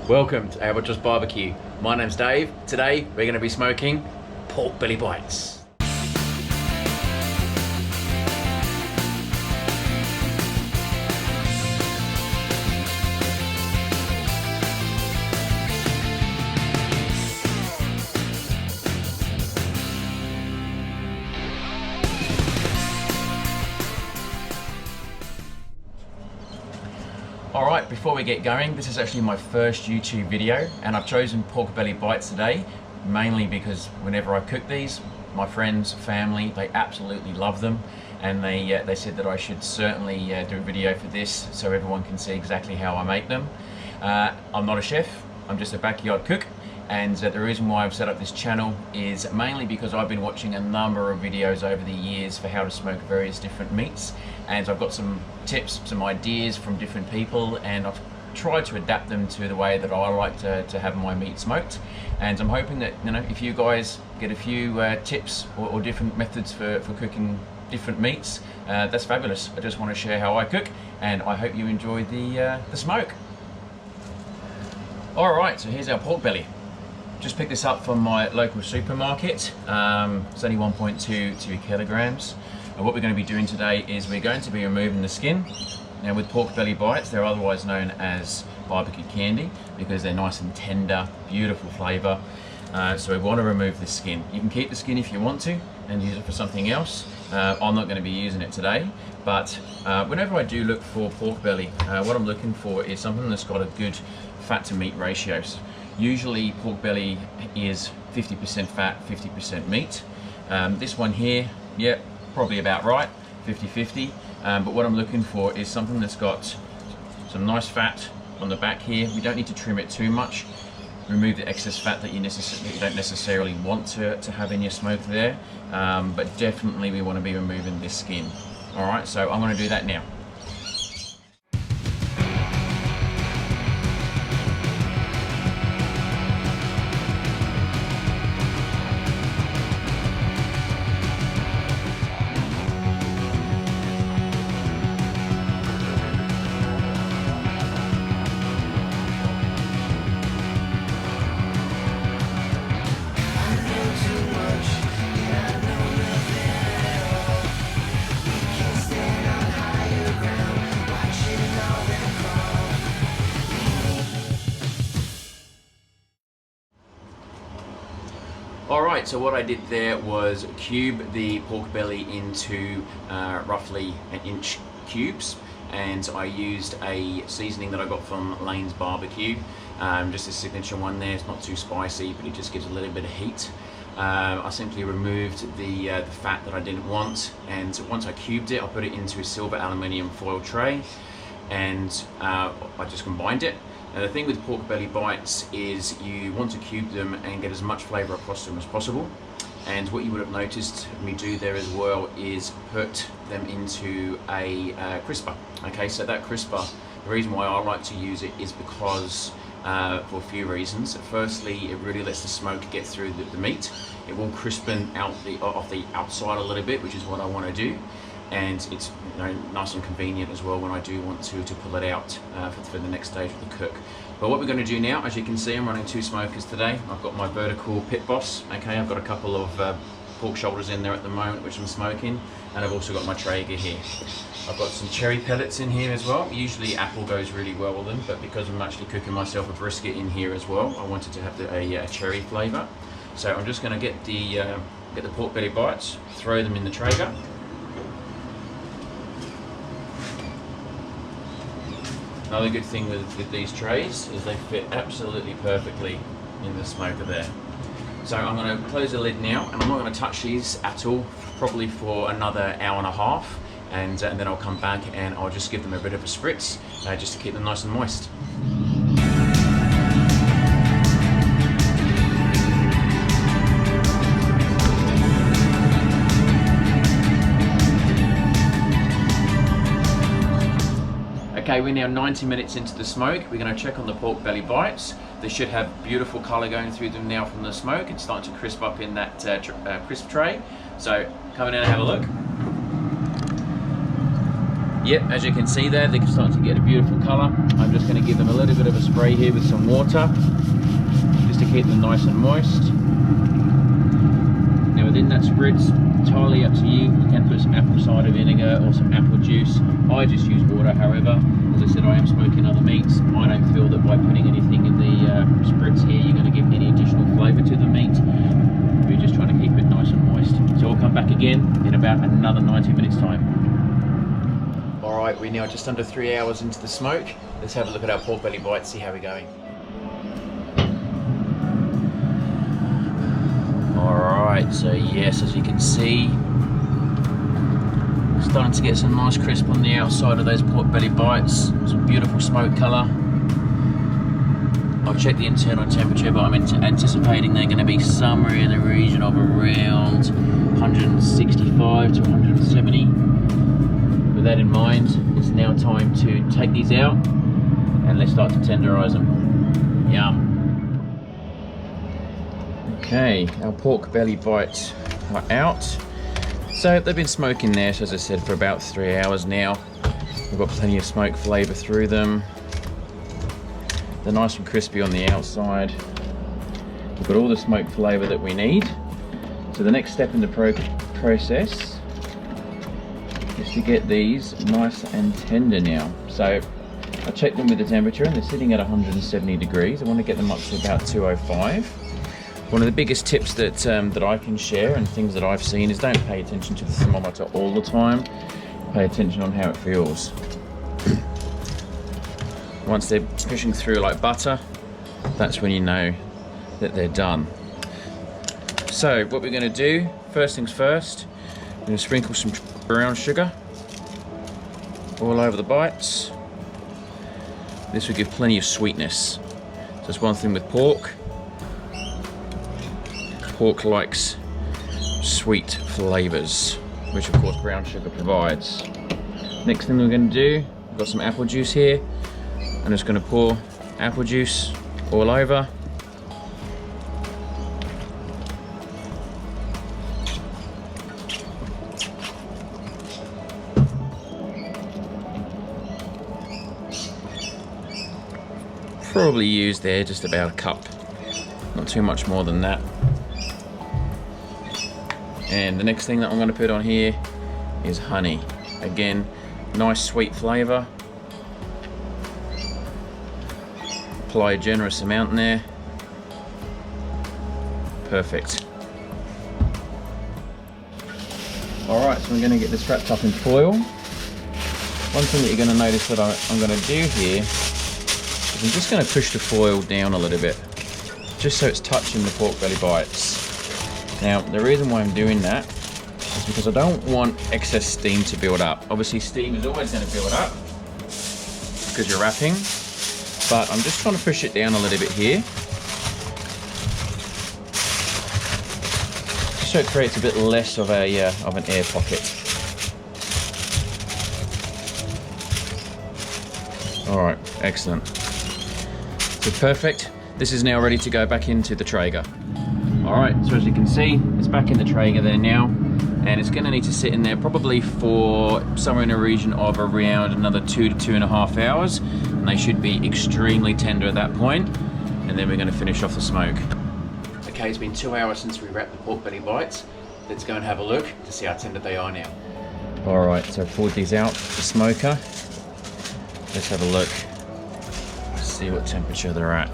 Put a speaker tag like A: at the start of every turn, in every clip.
A: Welcome to Our Just Barbecue. My name's Dave. Today we're going to be smoking pork belly bites. Alright, before we get going, this is actually my first YouTube video and I've chosen pork belly bites today mainly because whenever I cook these, my friends, family, they absolutely love them, and they said that I should certainly do a video for this so everyone can see exactly how I make them. I'm not a chef, I'm just a backyard cook, and the reason why I've set up this channel is mainly because I've been watching a number of videos over the years for how to smoke various different meats, and I've got some tips, some ideas from different people, and I've tried to adapt them to the way that I like to have my meat smoked. And I'm hoping that, you know, if you guys get a few tips or different methods for cooking different meats, that's fabulous. I just want to share how I cook, and I hope you enjoy the smoke. Alright, so here's our pork belly. Just picked this up from my local supermarket. It's only 1.2 kilograms. And what we're going to be doing today is we're going to be removing the skin. Now with pork belly bites, they're otherwise known as barbecue candy because they're nice and tender, beautiful flavour. So we want to remove the skin. You can keep the skin if you want to and use it for something else. I'm not going to be using it today, but whenever I do look for pork belly, what I'm looking for is something that's got a good fat to meat ratio. Usually pork belly is 50% fat, 50% meat. This one here, yeah, probably about right, 50-50. But what I'm looking for is something that's got some nice fat on the back here. We don't need to trim it too much. Remove the excess fat that you don't necessarily want to have in your smoke there. But definitely we want to be removing this skin. All right, so I'm going to do that now. Alright, so what I did there was cube the pork belly into roughly 1-inch cubes, and I used a seasoning that I got from Lane's Barbecue, just a signature one there. It's not too spicy, but it just gives a little bit of heat. I simply removed the fat that I didn't want, and once I cubed it, I put it into a silver aluminium foil tray, and I just combined it. Now the thing with pork belly bites is you want to cube them and get as much flavour across them as possible. And what you would have noticed me do there as well is put them into a crisper. Okay, so that crisper, the reason why I like to use it is because for a few reasons. Firstly, it really lets the smoke get through the meat. It will crispen out off the outside a little bit, which is what I want to do. And it's, you know, nice and convenient as well when I do want to pull it out for the next stage of the cook. But what we're going to do now, as you can see, I'm running 2 smokers today. I've got my vertical Pit Boss. Okay, I've got a couple of pork shoulders in there at the moment which I'm smoking, and I've also got my Traeger here. I've got some cherry pellets in here as well. Usually apple goes really well with them, but because I'm actually cooking myself a brisket in here as well, I wanted to have a cherry flavour. So I'm just going to get the pork belly bites, throw them in the Traeger. Another good thing with these trays is they fit absolutely perfectly in the smoker there. So I'm going to close the lid now, and I'm not going to touch these at all, probably for another hour and a half, and then I'll come back and I'll just give them a bit of a spritz, just to keep them nice and moist. Okay, we're now 90 minutes into the smoke. We're going to check on the pork belly bites. They should have beautiful colour going through them now from the smoke. It's starting to crisp up in that crisp tray. So come in and have a look. Yep, as you can see there, they're starting to get a beautiful colour. I'm just going to give them a little bit of a spray here with some water, just to keep them nice and moist. Now within that spritz, entirely up to you. You can put some apple cider vinegar or some apple juice. I just use water, however. As I said, I am smoking other meats. I don't feel that by putting anything in the spritz here, you're going to give any additional flavour to the meat. We're just trying to keep it nice and moist. So I'll come back again in about another 90 minutes time. Alright, we're now just under 3 hours into the smoke. Let's have a look at our pork belly bites, see how we're going. Alright, so yes, as you can see, starting to get some nice crisp on the outside of those pork belly bites. Some beautiful smoke colour. I'll check the internal temperature, but I'm anticipating they're going to be somewhere in the region of around 165 to 170. With that in mind, it's now time to take these out and let's start to tenderize them. Yum. Okay, our pork belly bites are out. So they've been smoking there, so as I said, for about 3 hours now. We've got plenty of smoke flavour through them. They're nice and crispy on the outside. We've got all the smoke flavour that we need. So the next step in the process is to get these nice and tender now. So I checked them with the temperature and they're sitting at 170 degrees. I want to get them up to about 205. One of the biggest tips that I can share and things that I've seen is don't pay attention to the thermometer all the time. Pay attention on how it feels. Once they're pushing through like butter, that's when you know that they're done. So what we're going to do, first things first, we're going to sprinkle some brown sugar all over the bites. This will give plenty of sweetness. So that's one thing with pork. Pork likes sweet flavours, which of course brown sugar provides. Next thing we're going to do, we've got some apple juice here. I'm just going to pour apple juice all over. Probably use there just about a cup, not too much more than that. And the next thing that I'm going to put on here is honey. Again, nice sweet flavour. Apply a generous amount in there. Perfect. Alright, so I'm going to get this wrapped up in foil. One thing that you're going to notice that I'm going to do here is I'm just going to push the foil down a little bit, just so it's touching the pork belly bites. Now, the reason why I'm doing that is because I don't want excess steam to build up. Obviously, steam is always going to build up because you're wrapping, but I'm just trying to push it down a little bit here, so it creates a bit less of an air pocket. All right, excellent. So perfect. This is now ready to go back into the Traeger. Alright, so as you can see, it's back in the Traeger there now, and it's going to need to sit in there probably for somewhere in a region of around another 2 to 2.5 hours, and they should be extremely tender at that point, and then we're going to finish off the smoke. Okay, it's been 2 hours since we wrapped the pork belly bites. Let's go and have a look to see how tender they are now. Alright, so I've pulled these out the smoker. Let's have a look, see what temperature they're at.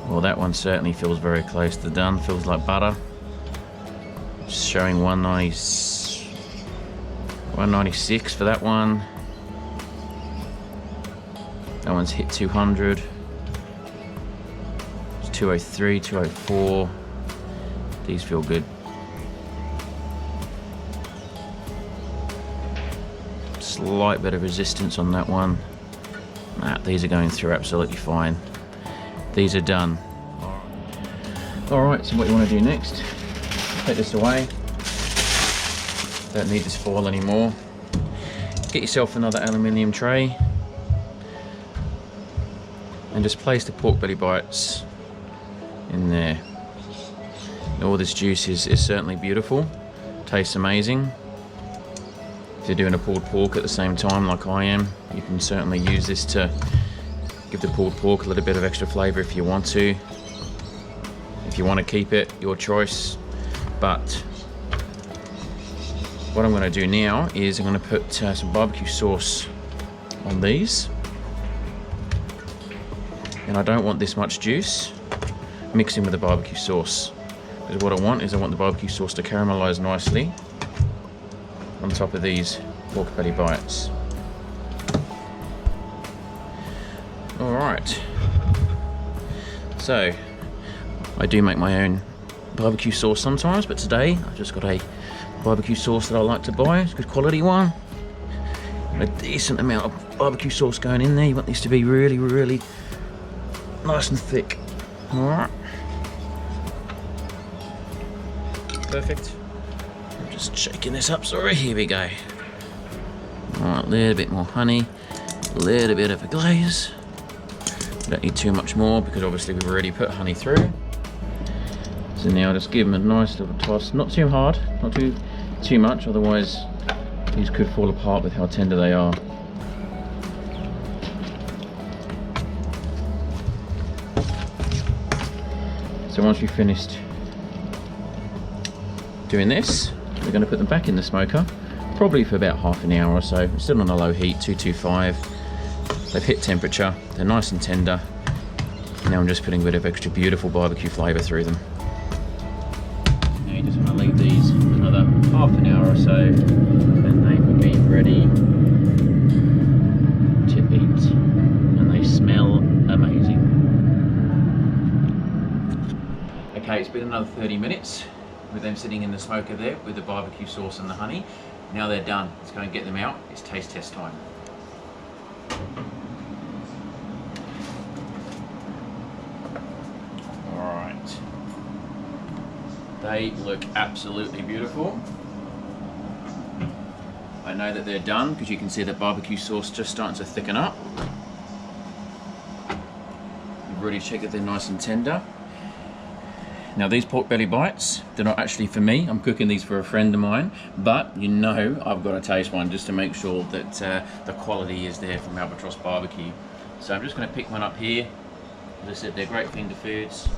A: Well, that one certainly feels very close to done, feels like butter. Just showing 196 for that one. That one's hit 200. It's 203, 204. These feel good. Slight bit of resistance on that one. Nah, these are going through absolutely fine. These are done. Alright, so what you want to do next, take this away. Don't need this foil anymore. Get yourself another aluminium tray and just place the pork belly bites in there. All this juice is certainly beautiful, tastes amazing. If you're doing a pulled pork at the same time like I am, you can certainly use this to give the pulled pork a little bit of extra flavour if you want to. If you want to keep it, your choice. But what I'm going to do now is I'm going to put some barbecue sauce on these. And I don't want this much juice mixing with the barbecue sauce. Because what I want the barbecue sauce to caramelise nicely on top of these pork belly bites. Alright, so I do make my own barbecue sauce sometimes, but today I've just got a barbecue sauce that I like to buy. It's a good quality one. A decent amount of barbecue sauce going in there. You want these to be really, really nice and thick. Alright. Perfect. I'm just shaking this up, sorry. Here we go. Alright, a little bit more honey, a little bit of a glaze. Don't need too much more because obviously we've already put honey through. So now just give them a nice little toss. Not too hard, not too much, otherwise these could fall apart with how tender they are. So once you've finished doing this, we're going to put them back in the smoker, probably for about half an hour or so. Still on a low heat, 225. They've hit temperature, they're nice and tender. Now I'm just putting a bit of extra beautiful barbecue flavour through them. Now you just want to leave these another half an hour or so, and they will be ready to eat. And they smell amazing. Okay, it's been another 30 minutes with them sitting in the smoker there with the barbecue sauce and the honey. Now they're done. Let's go and get them out. It's taste test time. Alright. They look absolutely beautiful. I know that they're done because you can see that barbecue sauce just starting to thicken up. You've already checked that they're nice and tender. Now these pork belly bites, they're not actually for me. I'm cooking these for a friend of mine, but you know I've got to taste one just to make sure that the quality is there from Albatross Barbecue. So I'm just going to pick one up here. As I said, they're great finger foods.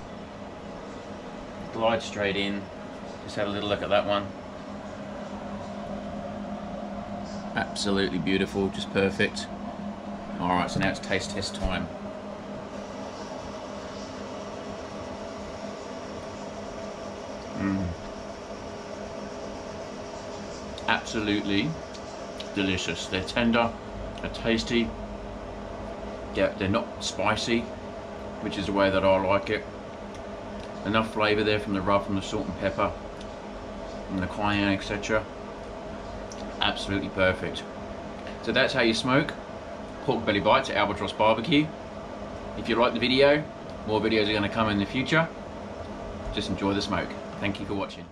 A: Glide straight in. Just had a little look at that one. Absolutely beautiful, just perfect. Alright, so now it's taste test time. Absolutely delicious. They're tender, they're tasty, they're not spicy, which is the way that I like it. Enough flavour there from the rub, from the salt and pepper, and the cayenne, etc. Absolutely perfect. So that's how you smoke pork belly bites at Albatross Barbecue. If you like the video, more videos are going to come in the future. Just enjoy the smoke. Thank you for watching.